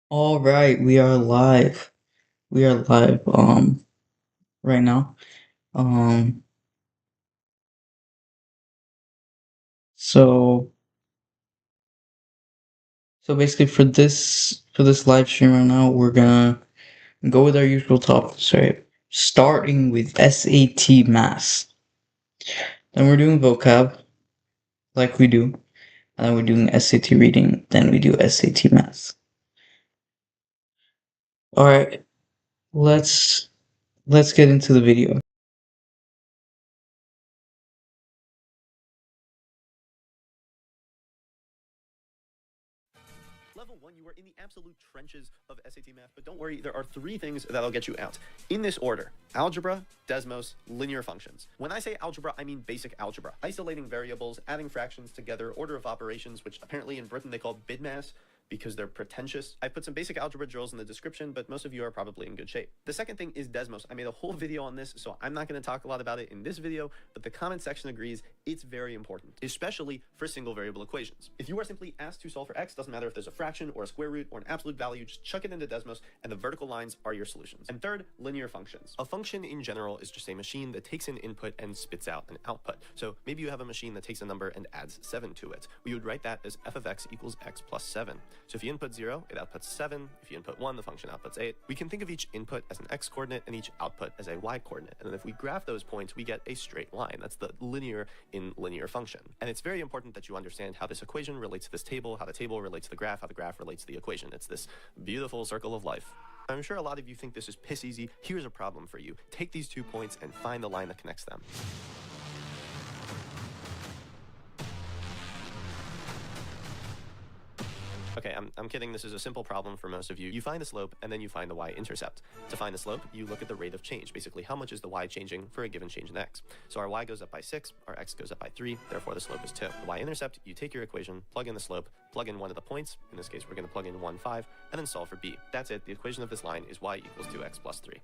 All right, we are live. We are live right now. Um so basically for this live stream right now, we're gonna go with our usual topics, right? Starting with SAT math. Then we're doing vocab like we do. And then we're doing SAT reading, then we do SAT math. All right. Let's get into the video. Level 1, you are in the absolute trenches of SAT math, but don't worry, there are 3 things that'll get you out. In this order: algebra, Desmos, linear functions. When I say algebra, I mean basic algebra. Isolating variables, adding fractions together, order of operations, which apparently in Britain they call BIDMAS, because they're pretentious. I put some basic algebra drills in the description, but most of you are probably in good shape. The second thing is Desmos. I made a whole video on this, so I'm not going to talk a lot about it in this video, but the comment section agrees it's very important, especially for single variable equations. If you are simply asked to solve for x, doesn't matter if there's a fraction or a square root or an absolute value, just chuck it into Desmos and the vertical lines are your solutions. And third, linear functions. A function in general is just a machine that takes an input and spits out an output. So maybe you have a machine that takes a number and adds 7 to it. We would write that as f of x equals x plus 7. So if you input 0, it outputs 7. If you input 1, the function outputs 8. We can think of each input as an x coordinate and each output as a y coordinate. And then if we graph those points, we get a straight line. That's the linear in linear function. And it's very important that you understand how this equation relates to this table, how the table relates to the graph, how the graph relates to the equation. It's this beautiful circle of life. I'm sure a lot of you think this is piss easy. Here's a problem for you. Take these 2 points and find the line that connects them. Okay, I'm kidding. This is a simple problem for most of you. You find the slope and then you find the y-intercept. To find the slope, you look at the rate of change. Basically, how much is the y changing for a given change in x? So our y goes up by 6, our x goes up by 3, therefore the slope is 2. The y-intercept, you take your equation, plug in the slope, plug in one of the points, in this case we're going to plug in 1, 5, and then solve for b. That's it. The equation of this line is y equals 2x plus 3.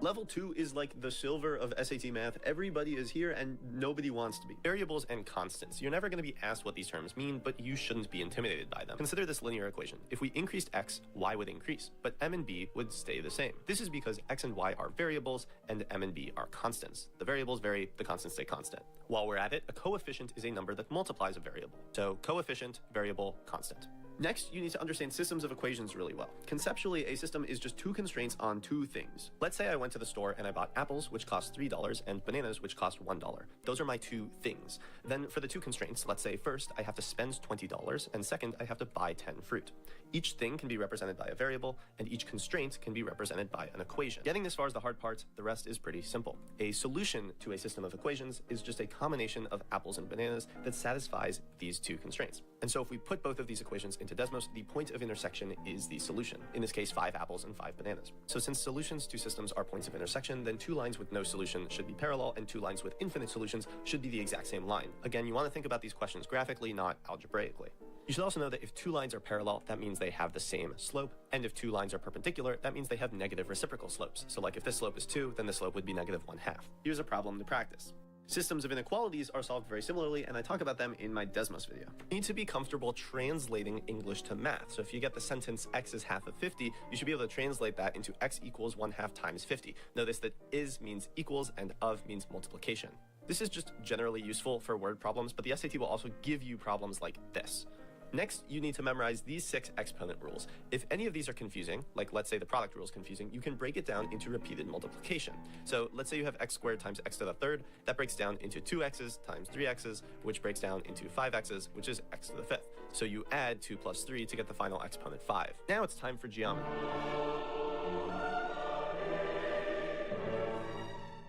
Level 2 is like the silver of SAT math. Everybody is here and nobody wants to be. Variables and constants. You're never going to be asked what these terms mean, but you shouldn't be intimidated by them. Consider this linear equation. If we increased x, y would increase, but m and b would stay the same. This is because x and y are variables and m and b are constants. The variables vary, the constants stay constant. While we're at it, a coefficient is a number that multiplies a variable. So coefficient, variable, constant. Next, you need to understand systems of equations really well. Conceptually, a system is just 2 constraints on 2 things. Let's say I went to the store and I bought apples, which cost $3, and bananas, which cost $1. Those are my 2 things. Then for the 2 constraints, let's say first I have to spend $20, and second I have to buy 10 fruit. Each thing can be represented by a variable, and each constraint can be represented by an equation. Getting this far is the hard part, the rest is pretty simple. A solution to a system of equations is just a combination of apples and bananas that satisfies these 2 constraints. And so if we put both of these equations into Desmos, the point of intersection is the solution. In this case, 5 apples and 5 bananas. So since solutions to systems are points of intersection, then 2 lines with no solution should be parallel, and 2 lines with infinite solutions should be the exact same line. Again, you want to think about these questions graphically, not algebraically. You should also know that if 2 lines are parallel, that means they have the same slope, and if 2 lines are perpendicular, that means they have negative reciprocal slopes. So like if this slope is 2, then the slope would be negative 1/2. Here's a problem to practice. Systems of inequalities are solved very similarly, and I talk about them in my Desmos video. You need to be comfortable translating English to math. So if you get the sentence x is half of 50, you should be able to translate that into x equals 1/2 times 50. Notice that is means equals and of means multiplication. This is just generally useful for word problems, but the SAT will also give you problems like this. Next, you need to memorize these 6 exponent rules. If any of these are confusing, like let's say the product rule is confusing, you can break it down into repeated multiplication. So let's say you have x squared times x to the third, that breaks down into 2x's times 3x's, which breaks down into 5x's, which is x to the fifth. So you add 2 plus 3 to get the final exponent 5. Now it's time for geometry.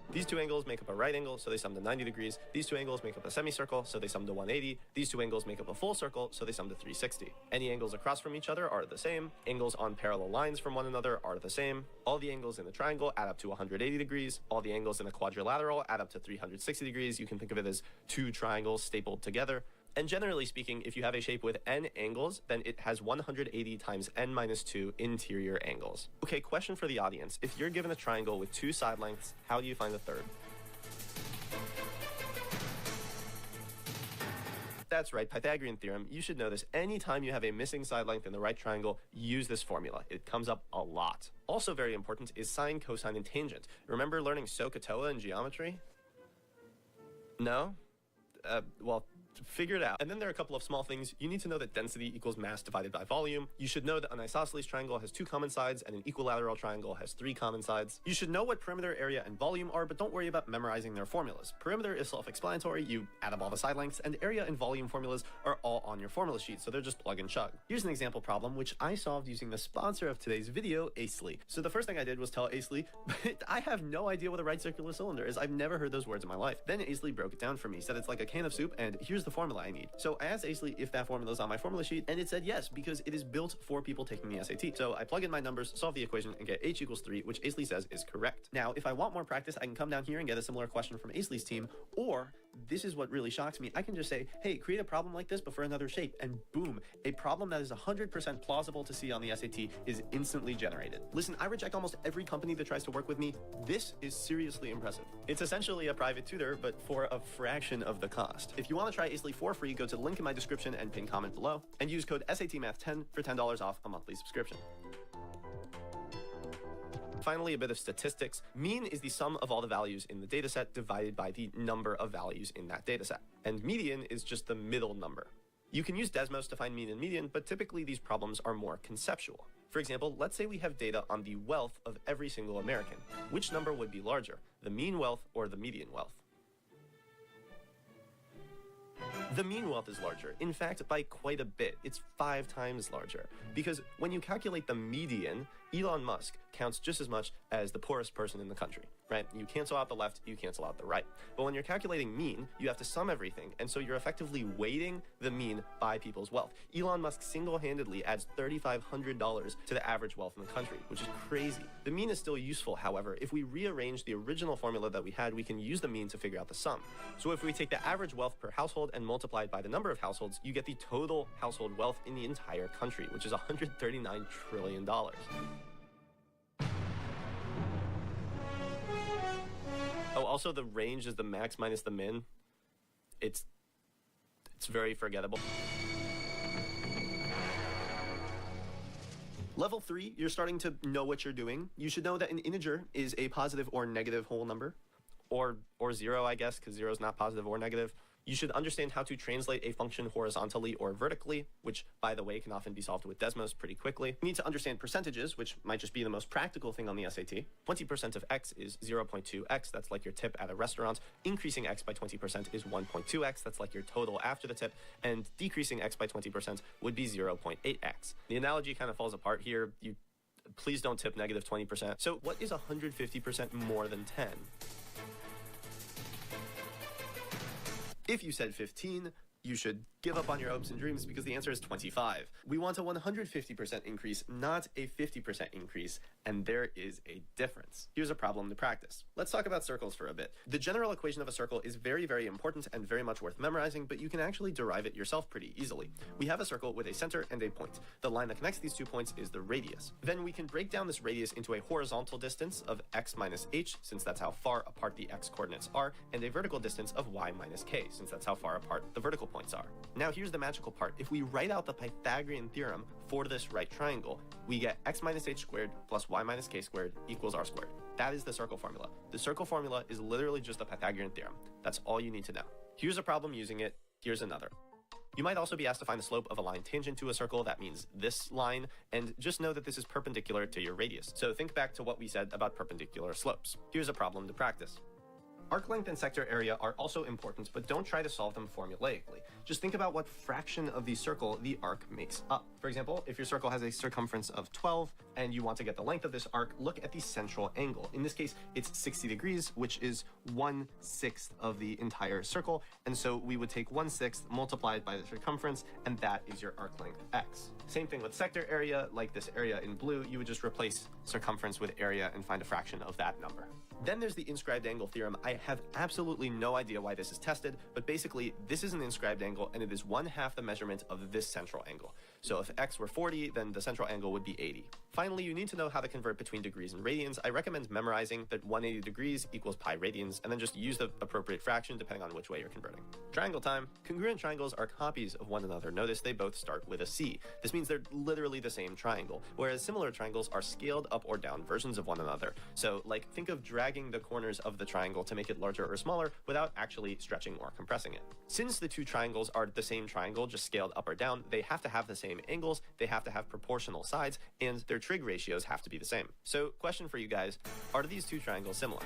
These 2 angles make up a right angle, so they sum to 90 degrees. These 2 angles make up a semicircle, so they sum to 180. These 2 angles make up a full circle, so they sum to 360. Any angles across from each other are the same. Angles on parallel lines from one another are the same. All the angles in a triangle add up to 180 degrees. All the angles in a quadrilateral add up to 360 degrees. You can think of it as 2 triangles stapled together. And generally speaking, if you have a shape with n angles, then it has 180 times n minus 2 interior angles. Okay, question for the audience. If you're given a triangle with 2 side lengths, how do you find the third? That's right, Pythagorean theorem. You should know this. Anytime you have a missing side length in the right triangle, use this formula. It comes up a lot. Also very important is sine, cosine, and tangent. Remember learning SOHCAHTOA in geometry? No? Well, figure it out. And then there are a couple of small things. You need to know that density equals mass divided by volume. You should know that an isosceles triangle has 2 common sides and an equilateral triangle has 3 common sides. You should know what perimeter, area, and volume are, but don't worry about memorizing their formulas. Perimeter is self-explanatory. You add up all the side lengths, and area and volume formulas are all on your formula sheet, so they're just plug and chug. Here's an example problem, which I solved using the sponsor of today's video, Acely. So the first thing I did was tell Acely, but I have no idea what a right circular cylinder is. I've never heard those words in my life. Then Acely broke it down for me, said it's like a can of soup, and here's the formula I need. So I asked Acely if that formula is on my formula sheet, and it said yes, because it is built for people taking the SAT. So I plug in my numbers, solve the equation, and get h equals 3, which Acely says is correct. Now, if I want more practice, I can come down here and get a similar question from Acely's team, or this is what really shocks me. I can just say, hey, create a problem like this, but for another shape, and boom, a problem that is 100% plausible to see on the SAT is instantly generated. Listen, I reject almost every company that tries to work with me. This is seriously impressive. It's essentially a private tutor, but for a fraction of the cost. If you want to try Acely for free, go to the link in my description and pin comment below, and use code SATMath10 for $10 off a monthly subscription. Finally, a bit of statistics. Mean is the sum of all the values in the dataset divided by the number of values in that dataset. And median is just the middle number. You can use Desmos to find mean and median, but typically these problems are more conceptual. For example, let's say we have data on the wealth of every single American. Which number would be larger, the mean wealth or the median wealth? The mean wealth is larger, in fact, by quite a bit. It's 5 times larger. Because when you calculate the median, Elon Musk counts just as much as the poorest person in the country, right? You cancel out the left, you cancel out the right. But when you're calculating mean, you have to sum everything, and so you're effectively weighting the mean by people's wealth. Elon Musk single-handedly adds $3,500 to the average wealth in the country, which is crazy. The mean is still useful, however. If we rearrange the original formula that we had, we can use the mean to figure out the sum. So if we take the average wealth per household and multiply it by the number of households, you get the total household wealth in the entire country, which is $139 trillion. Oh, also the range is the max minus the min. It's very forgettable. Level 3, you're starting to know what you're doing. You should know that an integer is a positive or negative whole number. Or 0, I guess, because 0 is not positive or negative. You should understand how to translate a function horizontally or vertically, which, by the way, can often be solved with Desmos pretty quickly. You need to understand percentages, which might just be the most practical thing on the SAT. 20% of x is 0.2x, that's like your tip at a restaurant. Increasing x by 20% is 1.2x, that's like your total after the tip. And decreasing x by 20% would be 0.8x. The analogy kind of falls apart here. Please don't tip negative 20%. So what is 150% more than 10? If you said 15, you should give up on your hopes and dreams because the answer is 25. We want a 150% increase, not a 50% increase, and there is a difference. Here's a problem to practice. Let's talk about circles for a bit. The general equation of a circle is very, very important and very much worth memorizing, but you can actually derive it yourself pretty easily. We have a circle with a center and a point. The line that connects these 2 points is the radius. Then we can break down this radius into a horizontal distance of x minus h, since that's how far apart the x coordinates are, and a vertical distance of y minus k, since that's how far apart the vertical points are. Now here's the magical part. If we write out the Pythagorean theorem for this right triangle, we get x minus h squared plus y minus k squared equals r squared. That is the circle formula. The circle formula is literally just the Pythagorean theorem. That's all you need to know. Here's a problem using it. Here's another. You might also be asked to find the slope of a line tangent to a circle. That means this line, and just know that this is perpendicular to your radius. So think back to what we said about perpendicular slopes. Here's a problem to practice. Arc length and sector area are also important, but don't try to solve them formulaically. Just think about what fraction of the circle the arc makes up. For example, if your circle has a circumference of 12 and you want to get the length of this arc, look at the central angle. In this case, it's 60 degrees, which is 1/6 of the entire circle. And so we would take 1/6 multiplied by the circumference, and that is your arc length x. Same thing with sector area, like this area in blue, you would just replace circumference with area and find a fraction of that number. Then there's the inscribed angle theorem. I I have absolutely no idea why this is tested, but basically this is an inscribed angle and it is 1/2 the measurement of this central angle. So if x were 40, then the central angle would be 80. Finally, you need to know how to convert between degrees and radians. I recommend memorizing that 180 degrees equals pi radians, and then just use the appropriate fraction depending on which way you're converting. Triangle time. Congruent triangles are copies of one another. Notice they both start with a C. This means they're literally the same triangle, whereas similar triangles are scaled up or down versions of one another. So like think of dragging the corners of the triangle to make it larger or smaller without actually stretching or compressing it. Since the two triangles are the same triangle, just scaled up or down, they have to have the same angles, they have to have proportional sides, and their trig ratios have to be the same. So question for you guys, are these two triangles similar?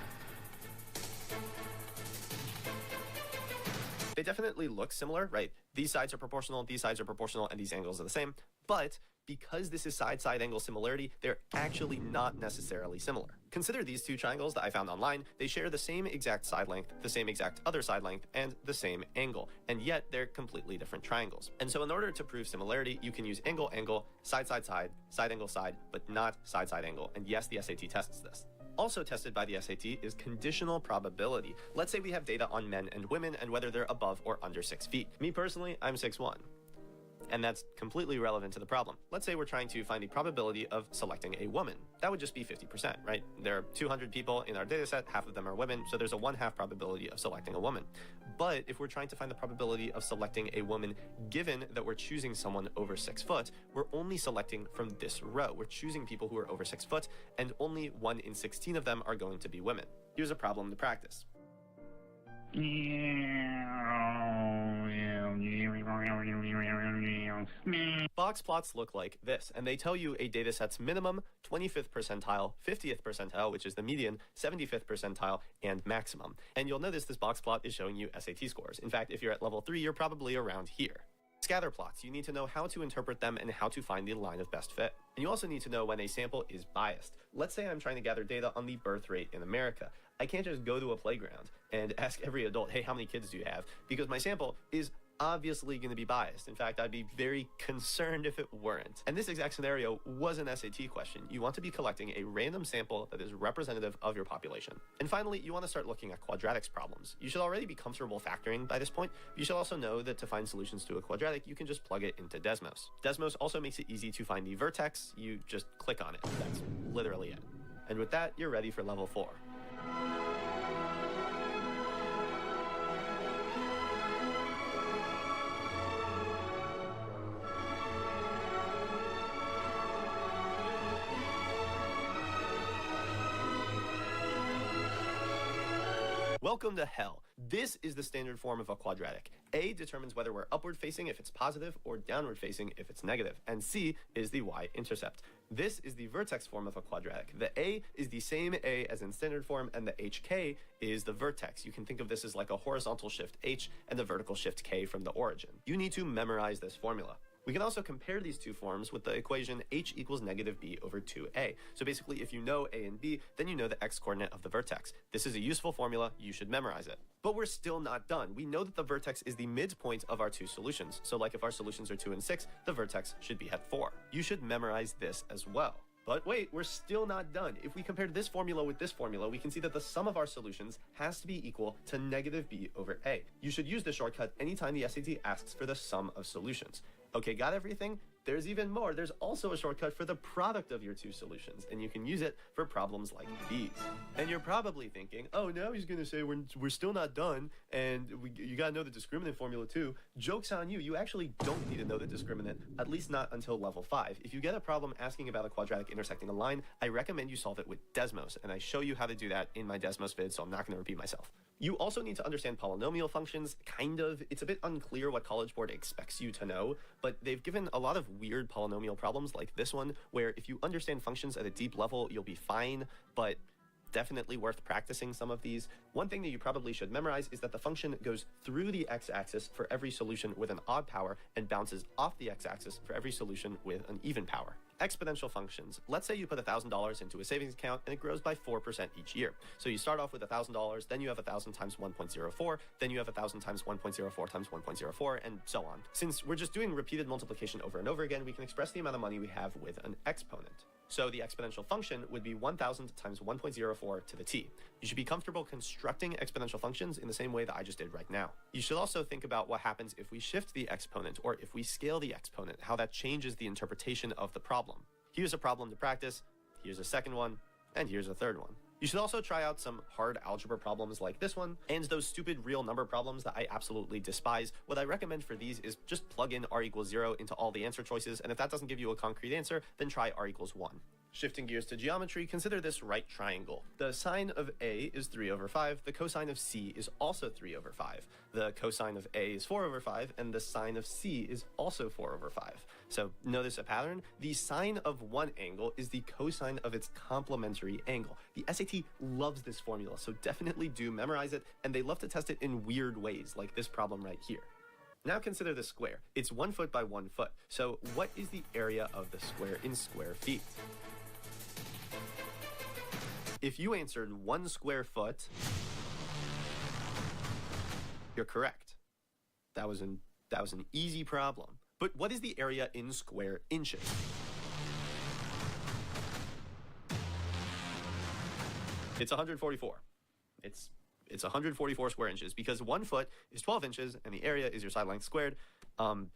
They definitely look similar, right? These sides are proportional, and these angles are the same, but because this is side-side angle similarity, they're actually not necessarily similar. Consider these two triangles that I found online. They share the same exact side length, the same exact other side length, and the same angle, and yet they're completely different triangles. And so in order to prove similarity, you can use angle, angle, side, side, side, side, angle, side, but not side, side, angle. And yes, the SAT tests this. Also tested by the SAT is conditional probability. Let's say we have data on men and women and whether they're above or under 6 feet. Me personally, I'm 6'1". And that's completely relevant to the problem. Let's say we're trying to find the probability of selecting a woman. That would just be 50%, right? There are 200 people in our data set, half of them are women, so there's a 1/2 probability of selecting a woman. But if we're trying to find the probability of selecting a woman, given that we're choosing someone over 6 foot, we're only selecting from this row. We're choosing people who are over 6 foot, and only 1 in 16 of them are going to be women. Here's a problem to practice. Box plots look like this, and they tell you a dataset's minimum, 25th percentile, 50th percentile, which is the median, 75th percentile, and maximum. And you'll notice this box plot is showing you SAT scores. In fact, if you're at level 3, you're probably around here. Scatter plots, you need to know how to interpret them and how to find the line of best fit. And you also need to know when a sample is biased. Let's say I'm trying to gather data on the birth rate in America. I can't just go to a playground and ask every adult, hey, how many kids do you have? Because my sample is obviously going to be biased. In fact, I'd be very concerned if it weren't. And this exact scenario was an SAT question. You want to be collecting a random sample that is representative of your population. And finally, you want to start looking at quadratics problems. You should already be comfortable factoring by this point. You should also know that to find solutions to a quadratic, you can just plug it into Desmos. Desmos also makes it easy to find the vertex. You just click on it. That's literally it. And with that, you're ready for level 4. Welcome to hell. This is the standard form of a quadratic. A determines whether we're upward facing if it's positive or downward facing if it's negative, and C is the y-intercept. This is the vertex form of a quadratic. The A is the same A as in standard form, and the HK is the vertex. You can think of this as like a horizontal shift H and the vertical shift K from the origin. You need to memorize this formula. We can also compare these two forms with the equation h equals negative b over 2a. So basically, if you know a and b, then you know the x-coordinate of the vertex. This is a useful formula. You should memorize it. But we're still not done. We know that the vertex is the midpoint of our two solutions. So like if our solutions are 2 and 6, the vertex should be at 4. You should memorize this as well. But wait, we're still not done. If we compare this formula with this formula, we can see that the sum of our solutions has to be equal to negative b over a. You should use the shortcut anytime the SAT asks for the sum of solutions. Okay, got everything? There's even more. There's also a shortcut for the product of your two solutions, and you can use it for problems like these. And you're probably thinking, oh, now he's going to say we're still not done, and you got to know the discriminant formula too. Joke's on you. You actually don't need to know the discriminant, at least not until level 5. If you get a problem asking about a quadratic intersecting a line, I recommend you solve it with Desmos, and I show you how to do that in my Desmos vid, so I'm not going to repeat myself. You also need to understand polynomial functions, kind of. It's a bit unclear what College Board expects you to know, but they've given a lot of weird polynomial problems like this one, where if you understand functions at a deep level, you'll be fine, but definitely worth practicing some of these. One thing that you probably should memorize is that the function goes through the x-axis for every solution with an odd power and bounces off the x-axis for every solution with an even power. exponential functions. Let's say you put $1,000 into a savings account and it grows by 4% each year. So you start off with $1,000, then you have 1,000 times 1.04, then you have 1,000 times 1.04 times 1.04, and so on. Since we're just doing repeated multiplication over and over again, we can express the amount of money we have with an exponent. So the exponential function would be 1,000 times 1.04 to the t. You should be comfortable constructing exponential functions in the same way that I just did right now. You should also think about what happens if we shift the exponent or if we scale the exponent, how that changes the interpretation of the problem. Here's a problem to practice, here's a second one, and here's a third one. You should also try out some hard algebra problems like this one, and those stupid real number problems that I absolutely despise. What I recommend for these is just plug in r equals 0 into all the answer choices, and if that doesn't give you a concrete answer, then try r equals 1. Shifting gears to geometry, consider this right triangle. The sine of A is 3 over 5, the cosine of C is also 3 over 5. The cosine of A is 4 over 5, and the sine of C is also 4 over 5. So notice a pattern. The sine of one angle is the cosine of its complementary angle. The SAT loves this formula, so definitely do memorize it, and they love to test it in weird ways, like this problem right here. Now consider the square. It's 1 foot by 1 foot. So what is the area of the square in square feet? If you answered 1 square foot, you're correct. That was an easy problem. But what is the area in square inches? It's 144. It's 144 square inches because 1 foot is 12 inches and the area is your side length squared.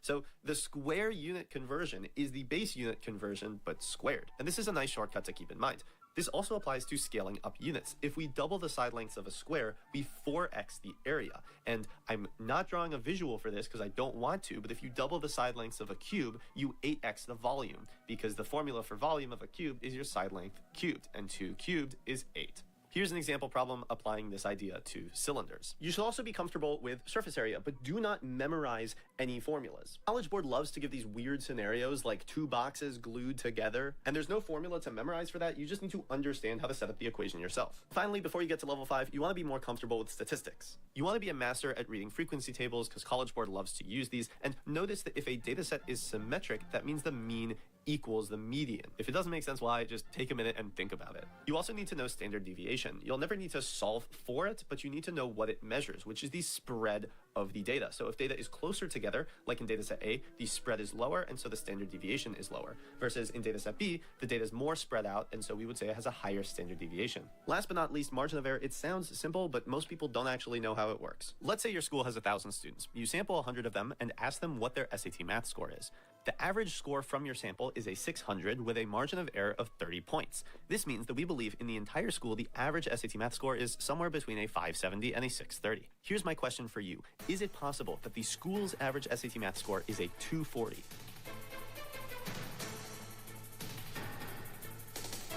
So the square unit conversion is the base unit conversion, but squared. And this is a nice shortcut to keep in mind. This also applies to scaling up units. If we double the side lengths of a square, we 4x the area. And I'm not drawing a visual for this because I don't want to, but if you double the side lengths of a cube, you 8x the volume, because the formula for volume of a cube is your side length cubed, and 2 cubed is 8. Here's an example problem applying this idea to cylinders. You should also be comfortable with surface area, but do not memorize any formulas. College Board loves to give these weird scenarios like 2 boxes glued together, and there's no formula to memorize for that. You just need to understand how to set up the equation yourself. Finally, before you get to level 5, you want to be more comfortable with statistics. You want to be a master at reading frequency tables because College Board loves to use these, and notice that if a data set is symmetric, that means the mean equals the median. If it doesn't make sense why, just take a minute and think about it. You also need to know standard deviation. You'll never need to solve for it, but you need to know what it measures, which is the spread of the data. So if data is closer together, like in dataset A, the spread is lower, and so the standard deviation is lower. Versus in dataset B, the data is more spread out, and so we would say it has a higher standard deviation. Last but not least, margin of error. It sounds simple, but most people don't actually know how it works. Let's say your school has 1,000 students. You sample 100 of them and ask them what their SAT math score is. The average score from your sample is a 600 with a margin of error of 30 points. This means that we believe in the entire school the average SAT math score is somewhere between a 570 and a 630. Here's my question for you. Is it possible that the school's average SAT math score is a 240?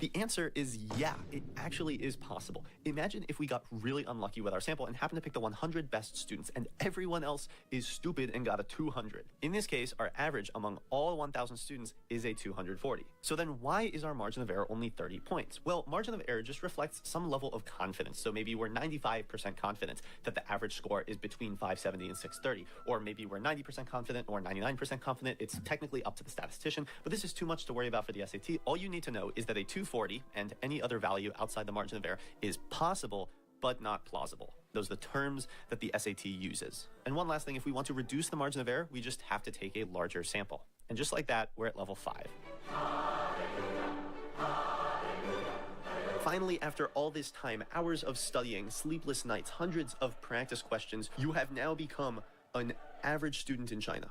The answer is yeah, it actually is possible. Imagine if we got really unlucky with our sample and happened to pick the 100 best students and everyone else is stupid and got a 200. In this case, our average among all 1,000 students is a 240. So then why is our margin of error only 30 points? Well, margin of error just reflects some level of confidence. So maybe we're 95% confident that the average score is between 570 and 630. Or maybe we're 90% confident or 99% confident. It's technically up to the statistician, but this is too much to worry about for the SAT. All you need to know is that a 240 and any other value outside the margin of error is possible, but not plausible. Those are the terms that the SAT uses. And one last thing, if we want to reduce the margin of error, we just have to take a larger sample. And just like that, we're at level 5. Finally, after all this time, hours of studying, sleepless nights, hundreds of practice questions, you have now become an average student in China.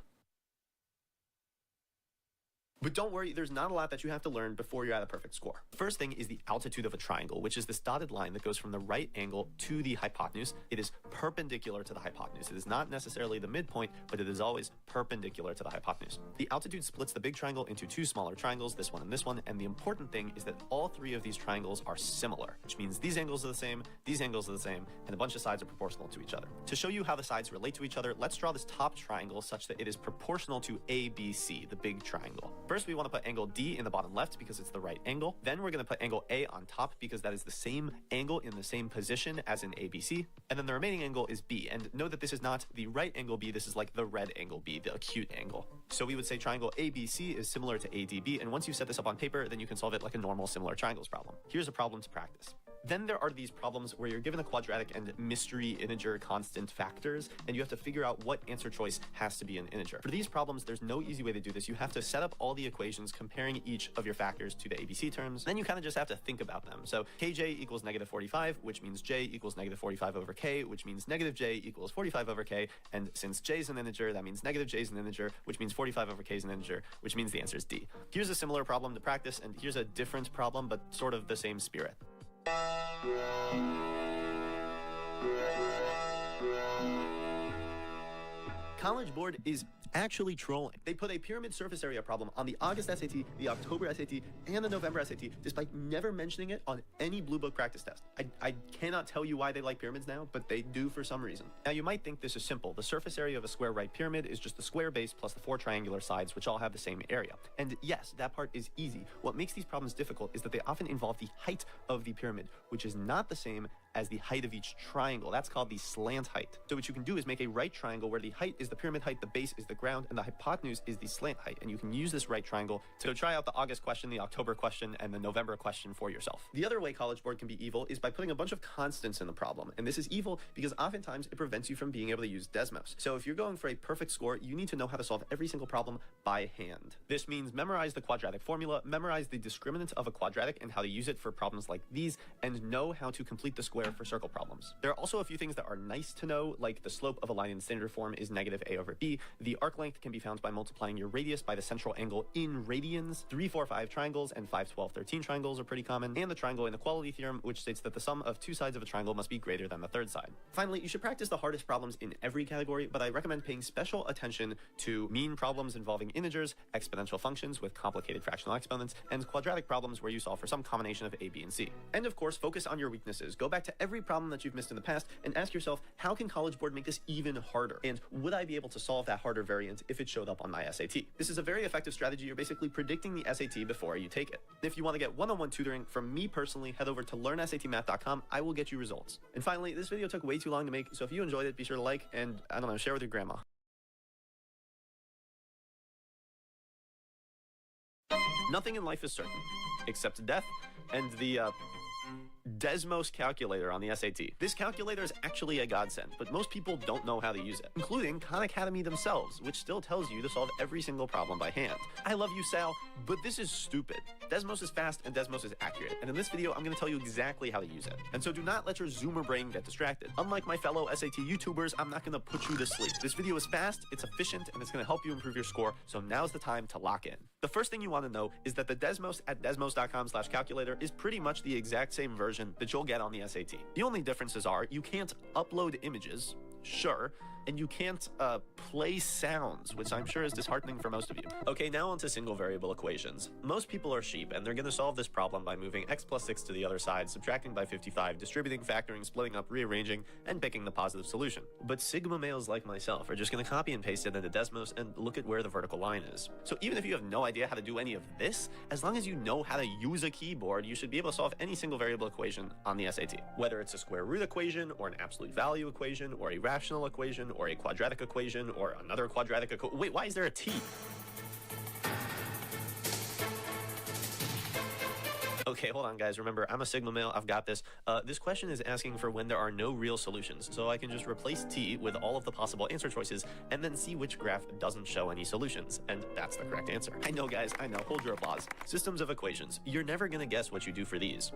But don't worry, there's not a lot that you have to learn before you're at a perfect score. First thing is the altitude of a triangle, which is this dotted line that goes from the right angle to the hypotenuse. It is perpendicular to the hypotenuse. It is not necessarily the midpoint, but it is always perpendicular to the hypotenuse. The altitude splits the big triangle into 2 smaller triangles, this one, and the important thing is that all 3 of these triangles are similar, which means these angles are the same, these angles are the same, and a bunch of sides are proportional to each other. To show you how the sides relate to each other, let's draw this top triangle such that it is proportional to ABC, the big triangle. First, we want to put angle D in the bottom left because it's the right angle. Then we're going to put angle A on top because that is the same angle in the same position as in ABC. And then the remaining angle is B. And note that this is not the right angle B, this is like the red angle B, the acute angle. So we would say triangle ABC is similar to ADB, and once you set this up on paper, then you can solve it like a normal similar triangles problem. Here's a problem to practice. Then there are these problems where you're given a quadratic and mystery integer constant factors, and you have to figure out what answer choice has to be an integer. For these problems, there's no easy way to do this. You have to set up all the equations comparing each of your factors to the ABC terms. Then you kind of just have to think about them. So kj equals negative 45, which means j equals negative 45 over k, which means negative j equals 45 over k. And since j is an integer, that means negative j is an integer, which means 45 over k is an integer, which means the answer is D. Here's a similar problem to practice, and here's a different problem, but sort of the same spirit. College Board is actually trolling. They put a pyramid surface area problem on the August SAT, the October SAT, and the November SAT, despite never mentioning it on any Blue Book practice test. I cannot tell you why they like pyramids now, but they do for some reason. Now you might think this is simple. The surface area of a square right pyramid is just the square base plus the 4 triangular sides, which all have the same area. And yes, that part is easy. What makes these problems difficult is that they often involve the height of the pyramid, which is not the same as the height of each triangle. That's called the slant height. So what you can do is make a right triangle where the height is the pyramid height, the base is the ground, and the hypotenuse is the slant height. And you can use this right triangle to try out the August question, the October question, and the November question for yourself. The other way College Board can be evil is by putting a bunch of constants in the problem. And this is evil because oftentimes it prevents you from being able to use Desmos. So if you're going for a perfect score, you need to know how to solve every single problem by hand. This means memorize the quadratic formula, memorize the discriminant of a quadratic and how to use it for problems like these, and know how to complete the square for circle problems. There are also a few things that are nice to know, like the slope of a line in standard form is negative a over b. The arc length can be found by multiplying your radius by the central angle in radians. 3, 4, 5 triangles and 5, 12, 13 triangles are pretty common. And the triangle inequality theorem, which states that the sum of 2 sides of a triangle must be greater than the third side. Finally, you should practice the hardest problems in every category, but I recommend paying special attention to mean problems involving integers, exponential functions with complicated fractional exponents, and quadratic problems where you solve for some combination of a, b, and c. And of course, focus on your weaknesses. Go back to every problem that you've missed in the past and ask yourself, how can College Board make this even harder? And would I be able to solve that harder variant if it showed up on my SAT? This is a very effective strategy. You're basically predicting the SAT before you take it. If you want to get one-on-one tutoring from me personally, head over to learnsatmath.com. I will get you results. And finally, this video took way too long to make, so if you enjoyed it, be sure to like and, I don't know, share with your grandma. Nothing in life is certain, except death and the, Desmos calculator on the SAT. This calculator is actually a godsend, but most people don't know how to use it, including Khan Academy themselves, which still tells you to solve every single problem by hand. I love you, Sal, but this is stupid. Desmos is fast and Desmos is accurate, and in this video, I'm going to tell you exactly how to use it. And so do not let your Zoomer brain get distracted. Unlike my fellow SAT YouTubers, I'm not going to put you to sleep. This video is fast, it's efficient, and it's going to help you improve your score, so now's the time to lock in. The first thing you want to know is that the Desmos at desmos.com/calculator is pretty much the exact same version that you'll get on the SAT. The only differences are you can't upload images, sure, and you can't play sounds, which I'm sure is disheartening for most of you. Okay, now onto single variable equations. Most people are sheep, and they're going to solve this problem by moving x plus 6 to the other side, subtracting by 55, distributing, factoring, splitting up, rearranging, and picking the positive solution. But sigma males like myself are just going to copy and paste it into Desmos and look at where the vertical line is. So even if you have no idea how to do any of this, as long as you know how to use a keyboard, you should be able to solve any single variable equation on the SAT. Whether it's a square root equation, or an absolute value equation, or a rational equation, or a quadratic equation, or another quadratic equation. Wait, why is there a T? Okay, hold on, guys. Remember, I'm a sigma male. I've got this. This question is asking for when there are no real solutions. So I can just replace T with all of the possible answer choices and then see which graph doesn't show any solutions. And that's the correct answer. I know, guys. I know. Hold your applause. Systems of equations. You're never going to guess what you do for these.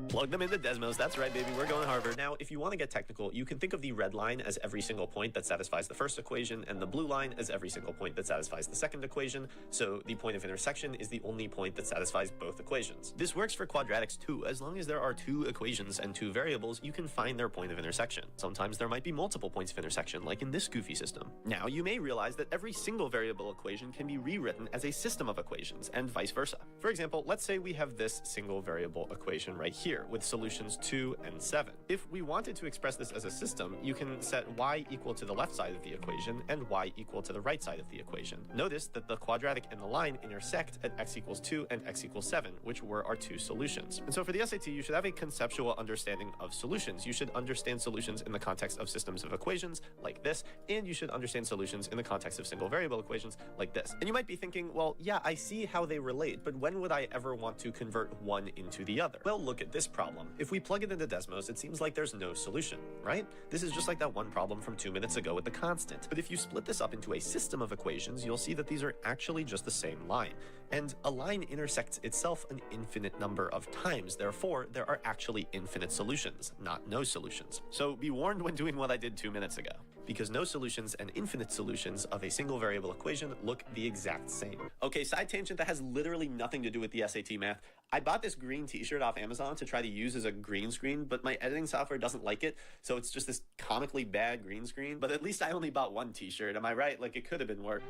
Plug them into Desmos. That's right, baby. We're going to Harvard. Now, if you want to get technical, you can think of the red line as every single point that satisfies the first equation, and the blue line as every single point that satisfies the second equation. So the point of intersection is the only point that satisfies both equations. This works for quadratics too. As long as there are 2 equations and 2 variables, you can find their point of intersection. Sometimes there might be multiple points of intersection, like in this goofy system. Now, you may realize that every single variable equation can be rewritten as a system of equations, and vice versa. For example, let's say we have this single variable equation right here, here with solutions 2 and 7. If we wanted to express this as a system, you can set y equal to the left side of the equation and y equal to the right side of the equation. Notice that the quadratic and the line intersect at x equals 2 and x equals 7, which were our two solutions. And so for the SAT, you should have a conceptual understanding of solutions. You should understand solutions in the context of systems of equations like this, and you should understand solutions in the context of single variable equations like this. And you might be thinking, well, yeah, I see how they relate, but when would I ever want to convert one into the other? Well, look at this problem. If we plug it into Desmos, it seems like there's no solution, right? This is just like that one problem from 2 minutes ago with the constant. But if you split this up into a system of equations, you'll see that these are actually just the same line. And a line intersects itself an infinite number of times. Therefore, there are actually infinite solutions, not no solutions. So be warned when doing what I did 2 minutes ago, because no solutions and infinite solutions of a single variable equation look the exact same. Okay, side tangent that has literally nothing to do with the SAT math. I bought this green t-shirt off Amazon to try to use as a green screen, but my editing software doesn't like it, so it's just this comically bad green screen. But at least I only bought one t-shirt, am I right? Like, it could have been worse.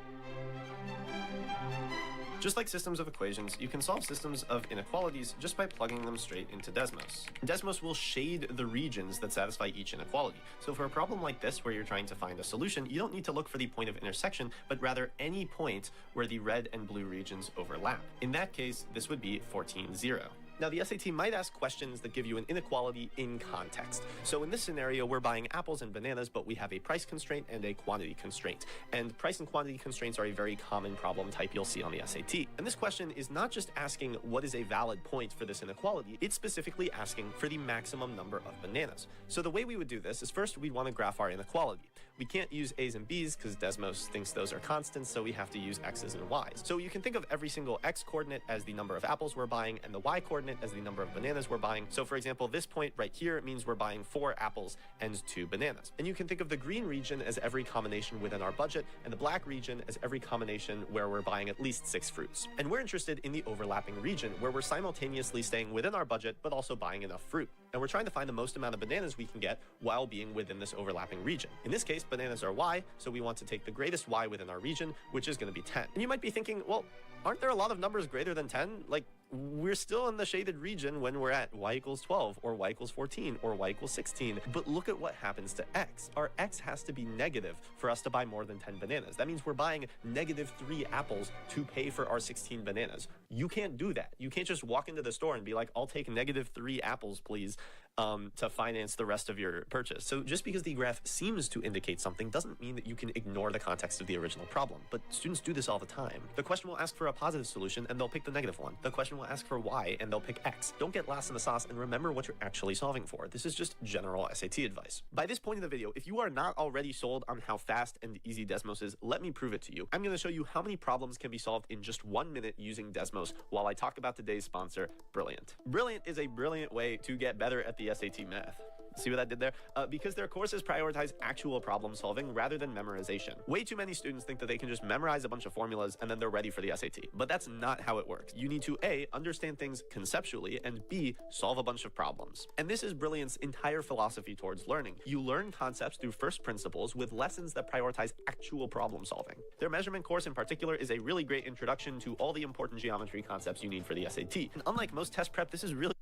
Just like systems of equations, you can solve systems of inequalities just by plugging them straight into Desmos. Desmos will shade the regions that satisfy each inequality. So for a problem like this, where you're trying to find a solution, you don't need to look for the point of intersection, but rather any point where the red and blue regions overlap. In that case, this would be 14, 0. Now, the SAT might ask questions that give you an inequality in context. So in this scenario, we're buying apples and bananas, but we have a price constraint and a quantity constraint. And price and quantity constraints are a very common problem type you'll see on the SAT. And this question is not just asking what is a valid point for this inequality, it's specifically asking for the maximum number of bananas. So the way we would do this is first we'd want to graph our inequality. We can't use a's and b's because Desmos thinks those are constants, so we have to use x's and y's. So you can think of every single x coordinate as the number of apples we're buying and the y coordinate as the number of bananas we're buying. So for example, this point right here means we're buying 4 apples and 2 bananas. And you can think of the green region as every combination within our budget and the black region as every combination where we're buying at least 6 fruits. And we're interested in the overlapping region where we're simultaneously staying within our budget but also buying enough fruit. And we're trying to find the most amount of bananas we can get while being within this overlapping region. In this case, bananas are y, so we want to take the greatest y within our region, which is going to be 10. And you might be thinking, well, aren't there a lot of numbers greater than 10? Like, we're still in the shaded region when we're at y equals 12 or y equals 14 or y equals 16. But look at what happens to x. Our x has to be negative for us to buy more than 10 bananas. That means we're buying negative 3 apples to pay for our 16 bananas. You can't do that. You can't just walk into the store and be like, I'll take negative 3 apples, please, to finance the rest of your purchase. So just because the graph seems to indicate something doesn't mean that you can ignore the context of the original problem. But students do this all the time. The question will ask for a positive solution and they'll pick the negative one. The question will ask for y and they'll pick x. Don't get lost in the sauce and remember what you're actually solving for. This is just general SAT advice. By this point in the video, if you are not already sold on how fast and easy Desmos is, let me prove it to you. I'm going to show you how many problems can be solved in just 1 minute using Desmos while I talk about today's sponsor, Brilliant. Brilliant is a brilliant way to get better at the SAT math. See what I did there? Because their courses prioritize actual problem solving rather than memorization. Way too many students think that they can just memorize a bunch of formulas and then they're ready for the SAT. But that's not how it works. You need to A, understand things conceptually, and B, solve a bunch of problems. And this is Brilliant's entire philosophy towards learning. You learn concepts through first principles with lessons that prioritize actual problem solving. Their measurement course in particular is a really great introduction to all the important geometry concepts you need for the SAT. And unlike most test prep, this is really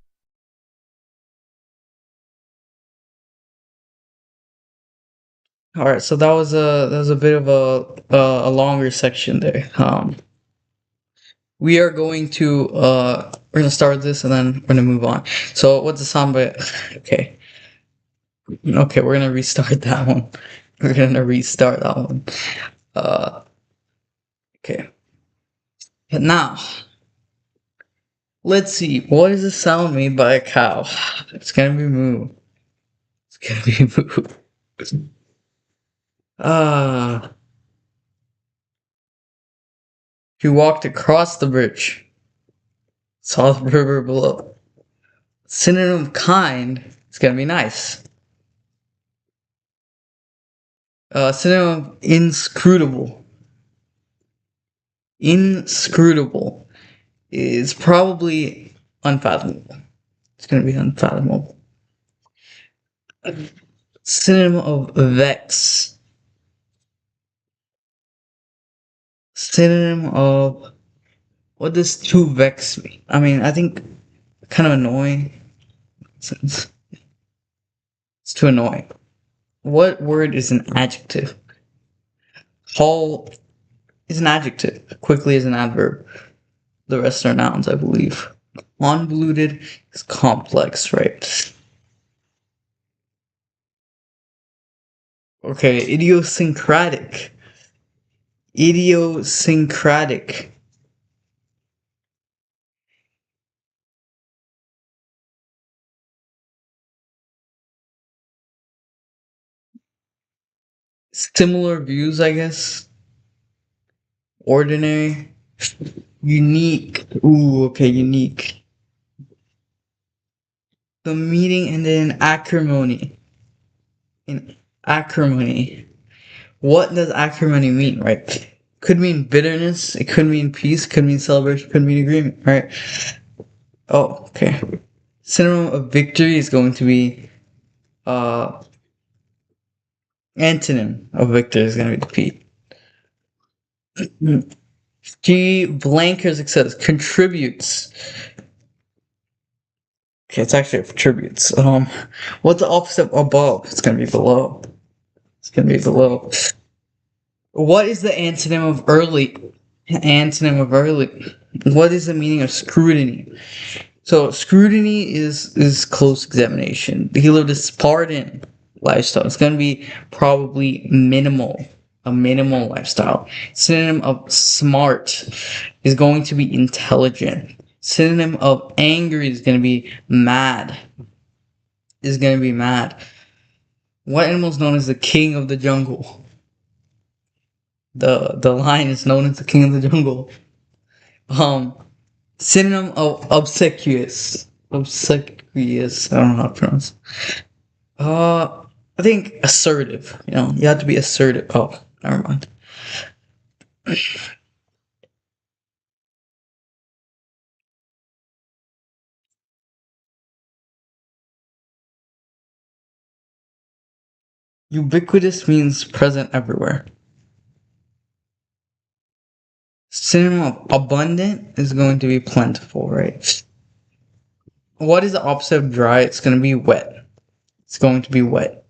All right, so that was a bit of a longer section there. We are going to we're gonna start this and then we're gonna move on. So what's the sound bite? Okay, okay, we're gonna restart that one. We're gonna restart that one. Okay. And now, let's see. What is the sound made by a cow? It's gonna be moo. It's gonna be moo. Ah. He walked across the bridge, saw the river below. Synonym kind is gonna be nice. Synonym inscrutable. Inscrutable is probably unfathomable. It's gonna be unfathomable. Synonym of vex. Synonym of, what does to vex mean? I mean, I think kind of annoying. It's too annoying. What word is an adjective? Tall is an adjective. Quickly is an adverb. The rest are nouns, I believe. Convoluted is complex, right? Okay, idiosyncratic. Idiosyncratic. Similar views, I guess. Ordinary. Unique. Ooh, okay, unique. The meeting ended in acrimony. In acrimony. What does acrimony mean, right? Could mean bitterness, it could mean peace, could mean celebration, could mean agreement, right? Oh, okay. Synonym of victory is going to be uh antonym of victory is going to be defeat. G blankers it says contributes. Okay, it's actually attributes. What's the opposite of above? It's gonna be below. It's gonna be below. What is the antonym of early? Antonym of early. What is the meaning of scrutiny? So scrutiny is close examination. He lived a Spartan lifestyle. It's gonna be probably minimal, a minimal lifestyle. Synonym of smart is going to be intelligent. Synonym of angry is gonna be mad. Is gonna be mad. What animal is known as the king of the jungle? The lion is known as the king of the jungle. Um, Synonym of obsequious. Obsequious. I don't know how to pronounce. I think assertive. You know, you have to be assertive. Oh, never mind. Ubiquitous means present everywhere. Synonym of abundant is going to be plentiful, right? What is the opposite of dry? It's going to be wet. It's going to be wet.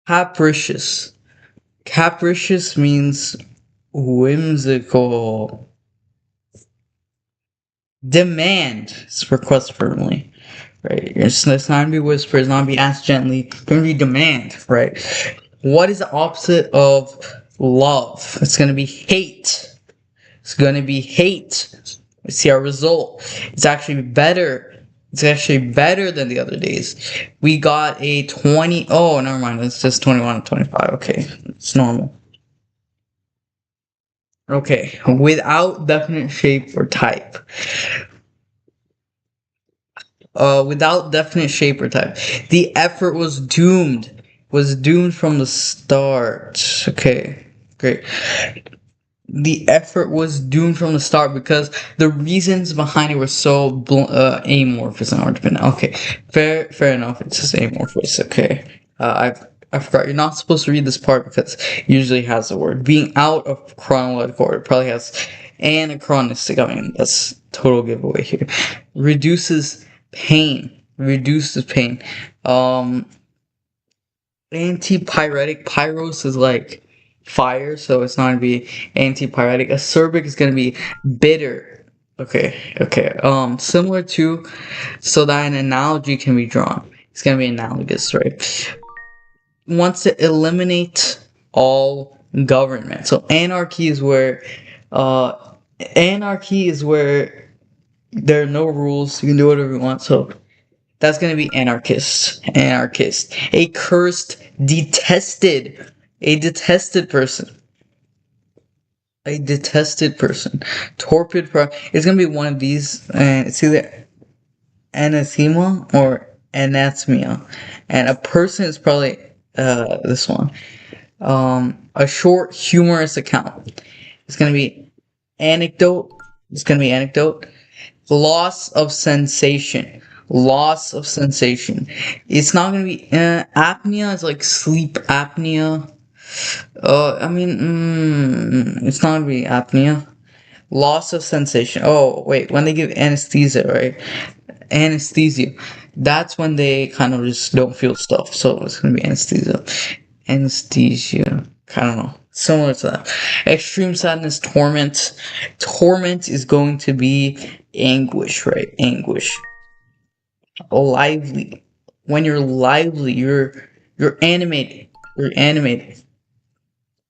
Capricious. Capricious means whimsical. Demand is request firmly, right? It's not going to be whisper. It's not going to be asked gently. It's going to be demand, right? What is the opposite of love? It's going to be hate. It's going to be hate. We see our result. It's actually better. It's actually better than the other days. We got a 20. Oh, never mind. It's just 21 and 25. Okay. It's normal. Okay. Without definite shape or type. Without definite shape or type. The effort was doomed. Was doomed from the start. Okay. Great. The effort was doomed from the start because the reasons behind it were so amorphous and hard to pin down. Okay, fair enough. It's just amorphous. Okay, I forgot. You're not supposed to read this part because it usually has the word being out of chronological order. It probably has anachronistic. I mean, that's total giveaway here. Reduces pain. Reduces pain. Antipyretic. Pyros is like fire, so it's not gonna be antipyretic. Acerbic is gonna be bitter. Okay. Similar to, so that an analogy can be drawn. It's gonna be analogous, right? Wants to eliminate all government. So anarchy is where there are no rules. You can do whatever you want. So that's gonna be anarchist. Anarchist. A cursed, detested. A detested person. A detested person. Torpid. It's gonna be one of these, and it's either anathema or anathemia. And a person is probably this one. A short, humorous account. It's gonna be anecdote. It's gonna be anecdote. Loss of sensation. Loss of sensation. It's not gonna be apnea. Is like sleep apnea. It's not gonna be apnea. Loss of sensation. Oh, wait, when they give anesthesia, right? Anesthesia. That's when they kind of just don't feel stuff. So it's gonna be anesthesia. Anesthesia. I don't know. Similar to that. Extreme sadness, torment. Torment is going to be anguish, right? Anguish. Lively. When you're lively, you're animated. You're animated.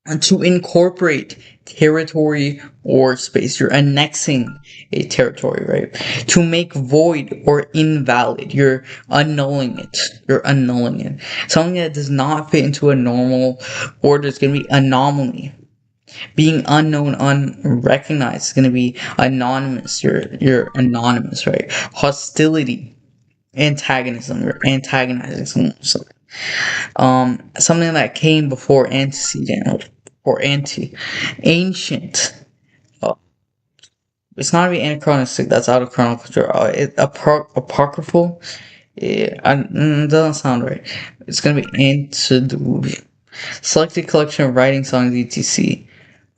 And to incorporate territory or space, you're annexing a territory, right? To make void or invalid, you're annulling it. You're annulling it. Something that does not fit into a normal order is going to be anomaly. Being unknown, unrecognized is going to be anonymous. You're anonymous, right? Hostility, antagonism. You're antagonizing someone. So, something that came before antecedent or anti, ancient. Uh, it's not to be anachronistic. That's out of chronological. Apocryphal. Doesn't sound right. It's gonna be antediluvian. Selected collection of writing songs, etc.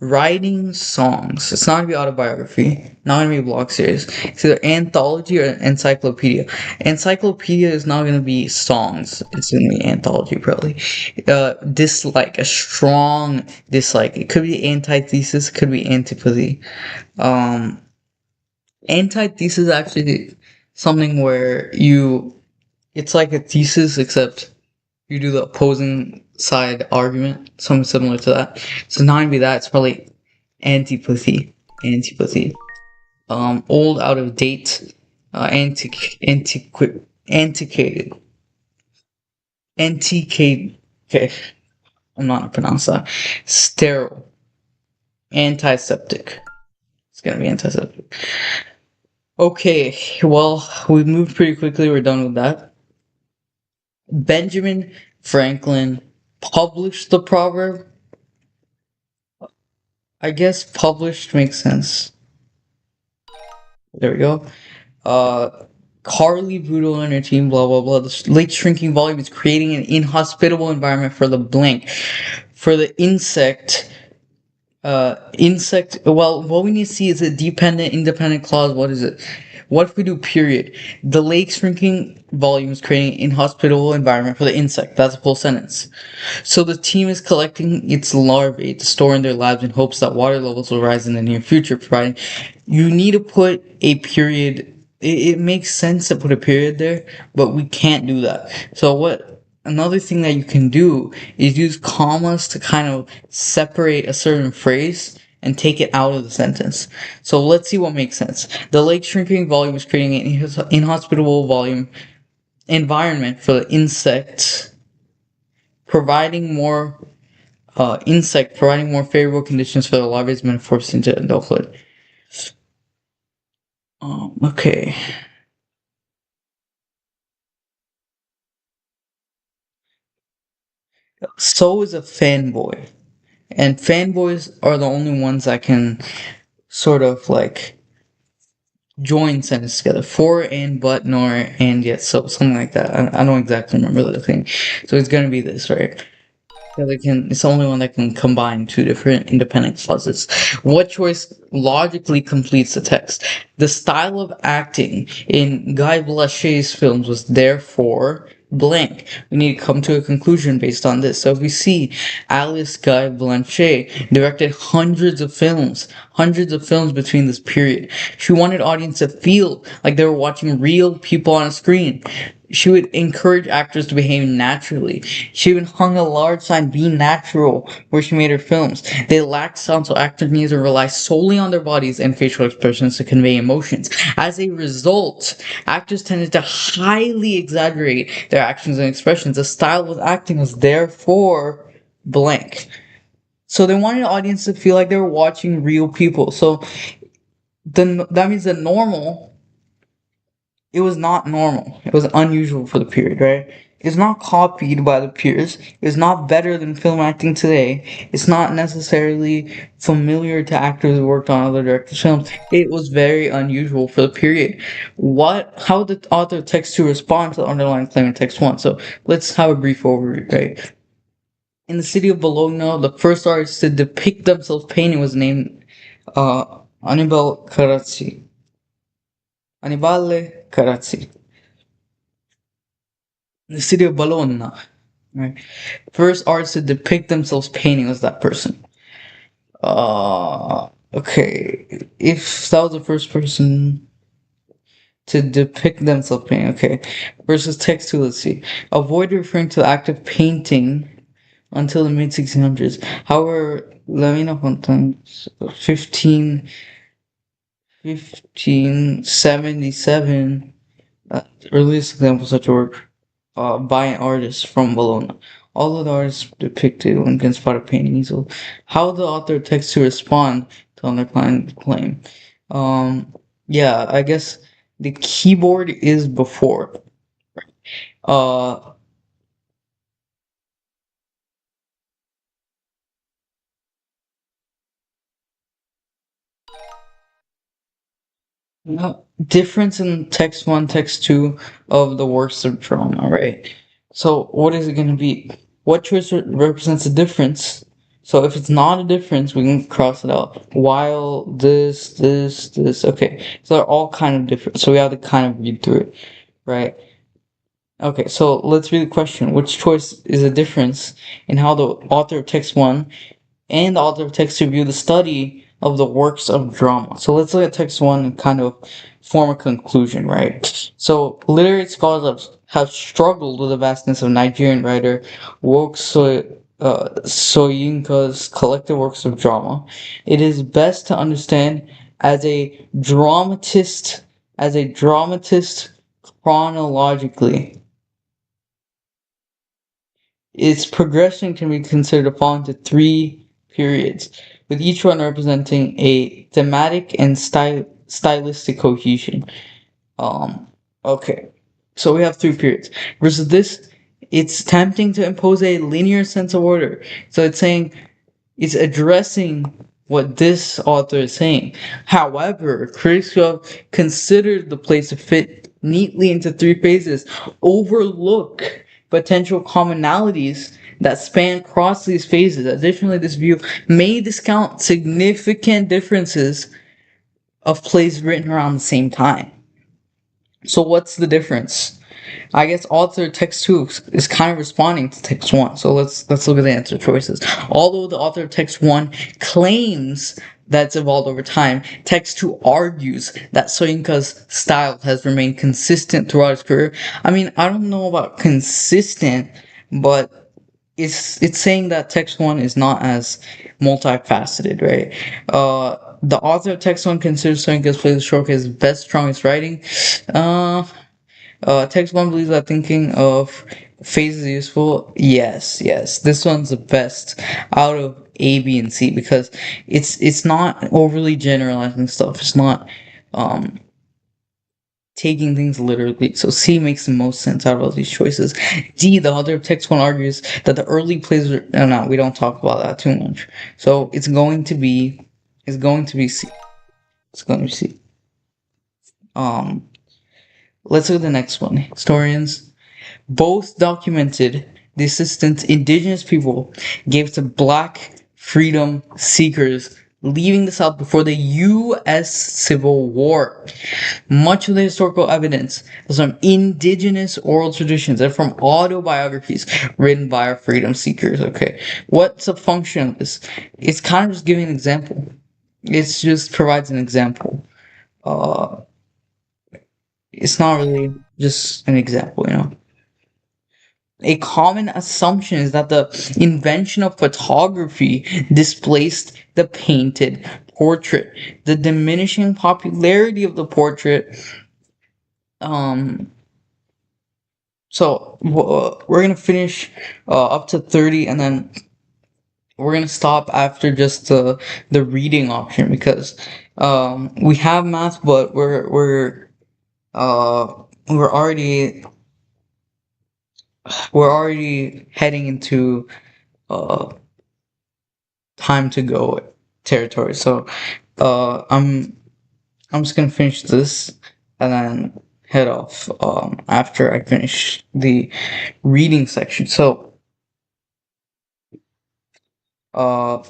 Writing songs. It's not gonna be autobiography. Not gonna be a blog series. It's either anthology or encyclopedia. Encyclopedia is not gonna be songs. It's gonna be anthology probably. Dislike. A strong dislike. It could be antithesis. It could be antipathy. Um, Antithesis is actually something where you. It's like a thesis except you do the opposing side argument, something similar to that. So not gonna be that, it's probably antipathy. Antipathy. Old, out of date, antiquated. Antiquated. Okay, I'm not gonna pronounce that. Sterile. Antiseptic. It's gonna be antiseptic. Okay, well, we moved pretty quickly, we're done with that. Benjamin Franklin published the proverb. I guess published makes sense. There we go. Carly Boodle and her team, blah blah blah. The late shrinking volume is creating an inhospitable environment for the blank. For the insect. Well, what we need to see is a dependent, independent clause. What is it? What if we do period? The lake shrinking volume is creating an inhospitable environment for the insect. That's a full sentence. So the team is collecting its larvae to store in their labs in hopes that water levels will rise in the near future, providing you need to put a period. It makes sense to put a period there, but we can't do that. So what another thing that you can do is use commas to kind of separate a certain phrase and take it out of the sentence. So let's see what makes sense. The lake shrinking volume is creating an inhospitable volume environment for the insect, providing more providing more favorable conditions for the larvae metamorphosis into adulthood. Okay. So is a fanboy. And fanboys are the only ones that can sort of like join sentences together. For and but nor and yet so something like that. I don't exactly remember the thing. So it's gonna be this, right? So it's the only one that can combine two different independent clauses. What choice logically completes the text? The style of acting in Guy Blanchet's films was therefore blank. We need to come to a conclusion based on this. So if we see Alice Guy Blanchet directed hundreds of films between this period. She wanted audience to feel like they were watching real people on a screen. She would encourage actors to behave naturally. She even hung a large sign, "Be Natural," where she made her films. They lacked sound, so actors needed to rely solely on their bodies and facial expressions to convey emotions. As a result, actors tended to highly exaggerate their actions and expressions. The style of acting was therefore blank. So they wanted the audience to feel like they were watching real people. So that means the normal, it was not normal. It was unusual for the period, right? It's not copied by the peers. It's not better than film acting today. It's not necessarily familiar to actors who worked on other directors' films. It was very unusual for the period. How did the author of text 2 respond to the underlying claim in text 1? So let's have a brief overview, right? In the city of Bologna, the first artist to depict themselves painting was named Annibal Carracci. Annibale Carracci. The city of Bologna. Right. First artist to depict themselves painting was that person. Okay. If that was the first person to depict themselves painting, okay. Versus text two, let's see. Avoid referring to the act of painting until the mid 1600s. However, let me know sometimes. 1577, earliest example of such a work by an artist from Bologna. Although the artist depicted one can spot a painting easily. How the author takes to respond to on their client claim. Yeah, I guess the keyboard is before. Uh, No, difference in text one, text two of the works of drama, right? So what is it going to be? What choice represents a difference? So if it's not a difference, we can cross it out. While this, okay. So they're all kind of different. So we have to kind of read through it, right? Okay, so let's read the question. Which choice is a difference in how the author of text one and the author of text review the study of the works of drama. So let's look at text one and kind of form a conclusion, right? So literary scholars have struggled with the vastness of Nigerian writer Soyinka's collective works of drama. It is best to understand as a dramatist chronologically. Its progression can be considered to fall into three periods, with each one representing a thematic and stylistic cohesion. Um, okay, so we have three periods. Versus this, it's tempting to impose a linear sense of order. So it's saying is addressing what this author is saying. However, critics who have considered the plays to fit neatly into three phases overlook potential commonalities that span across these phases. Additionally, this view may discount significant differences of plays written around the same time. So what's the difference? I guess author text two is kind of responding to text one. So let's look at the answer choices. Although the author of text one claims that's evolved over time, text two argues that Soyinka's style has remained consistent throughout his career. I mean, I don't know about consistent, but it's saying that text one is not as multifaceted, right? The author of text one considers Soyinka's plays of short his best, strongest writing. Uh, Text one believes that thinking of phases is useful. Yes. This one's the best out of A, B, and C because it's not overly generalizing stuff. It's not um taking things literally. So C makes the most sense out of all these choices. D, the author of text one argues that the early plays were no, we don't talk about that too much. So it's going to be C. It's going to be C. Um let's look at the next one. Historians both documented the assistance indigenous people gave to black freedom seekers leaving the South before the U.S. Civil War. Much of the historical evidence is from indigenous oral traditions and from autobiographies written by our freedom seekers. Okay, what's the function of this? It's kind of just giving an example. It just provides an example. Uh, it's not really just an example, you know. A common assumption is that the invention of photography displaced the painted portrait. The diminishing popularity of the portrait. Um, we're gonna finish up to 30, and then we're gonna stop after just the reading option because we have math, but uh we're already heading into uh time to go territory. So I'm just gonna finish this and then head off after I finish the reading section. So uh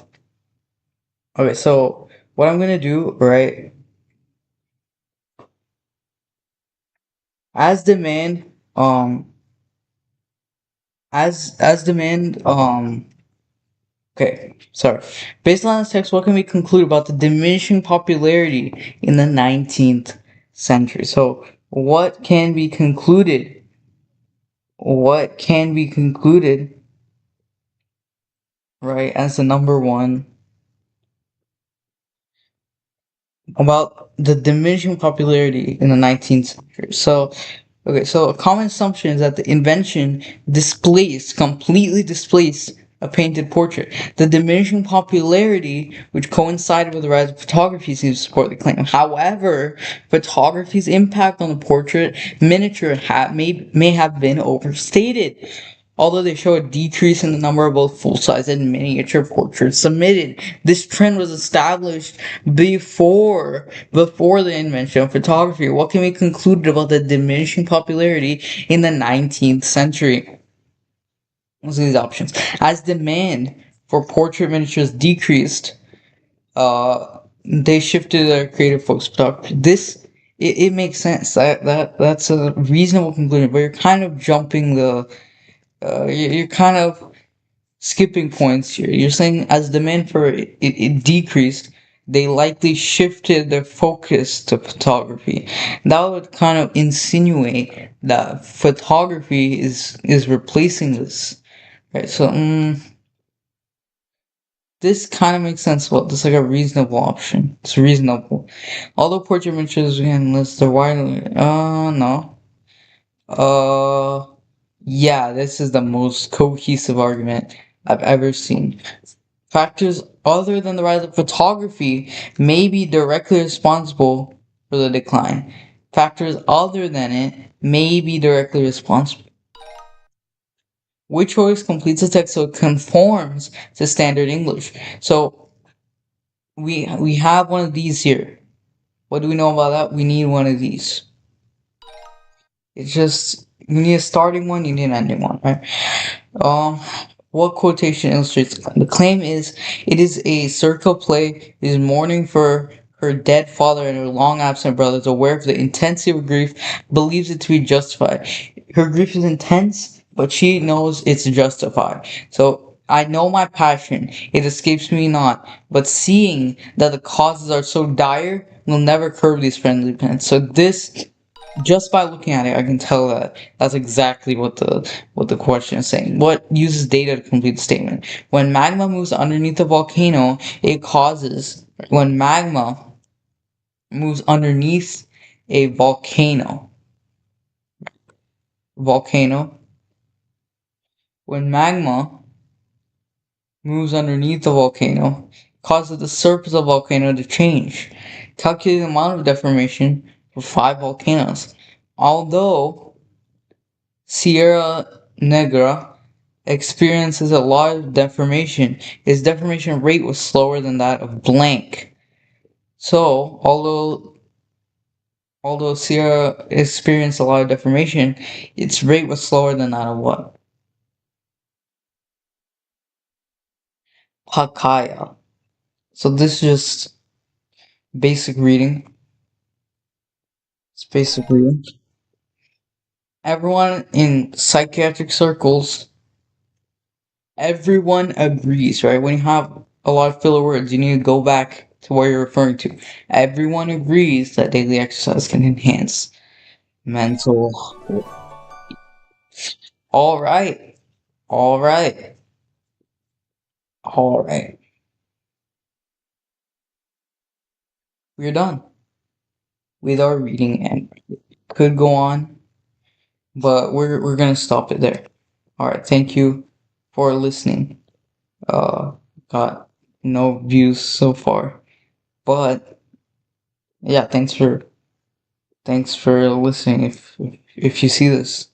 okay, so what I'm gonna do, right? As demand, as demand, okay, sorry. Based on this text, what can we conclude about the diminishing popularity in the 19th century? So, what can be concluded? What can be concluded, right, as the number one about the diminishing popularity in the 19th century? So, okay, so a common assumption is that the invention completely displaced a painted portrait. The diminishing popularity, which coincided with the rise of photography, seems to support the claim. However, photography's impact on the portrait miniature may have been overstated. Although they show a decrease in the number of both full-size and miniature portraits submitted, this trend was established before the invention of photography. What can be concluded about the diminishing popularity in the 19th century? Let's see these options. As demand for portrait miniatures decreased, they shifted their creative focus to photography. It makes sense. That's a reasonable conclusion, but you're kind of jumping the you're kind of skipping points here. You're saying as demand for it decreased, they likely shifted their focus to photography. That would kind of insinuate that photography is replacing this, right? So this kind of makes sense. Well, this is like a reasonable option. It's reasonable. Although portrait miniatures again list the widely. No. Uh, yeah, this is the most cohesive argument I've ever seen. Factors other than the rise of photography may be directly responsible for the decline. Factors other than it may be directly responsible. Which choice completes the text so it conforms to standard English? So we have one of these here. What do we know about that? We need one of these. It's just you need a starting one, you need an ending one, right? Um, what quotation illustrates the claim? The claim is it is a circle play is mourning for her dead father and her long absent brothers, aware of the intensity of grief, believes it to be justified. Her grief is intense, but she knows it's justified. So I know my passion, it escapes me not, but seeing that the causes are so dire will never curb these friendly pens. So this just by looking at it, I can tell that that's exactly what the question is saying. What uses data to complete the statement? When magma moves underneath a volcano, it causes when magma moves underneath a volcano, when magma moves underneath the volcano, causes the surface of the volcano to change. Calculate the amount of deformation for 5 volcanoes. Although Sierra Negra experiences a lot of deformation. Its deformation rate was slower than that of blank. So, although Sierra experienced a lot of deformation, its rate was slower than that of what? Pacaya. So this is just basic reading. It's basic reading. Everyone in psychiatric circles, everyone agrees, right? When you have a lot of filler words, you need to go back to what you're referring to. Everyone agrees that daily exercise can enhance mental. All right, all right, all right. We're done with our reading, and could go on, but we're gonna stop it there. All right, thank you for listening. Uh, got no views so far, but yeah, thanks for listening. If you see this.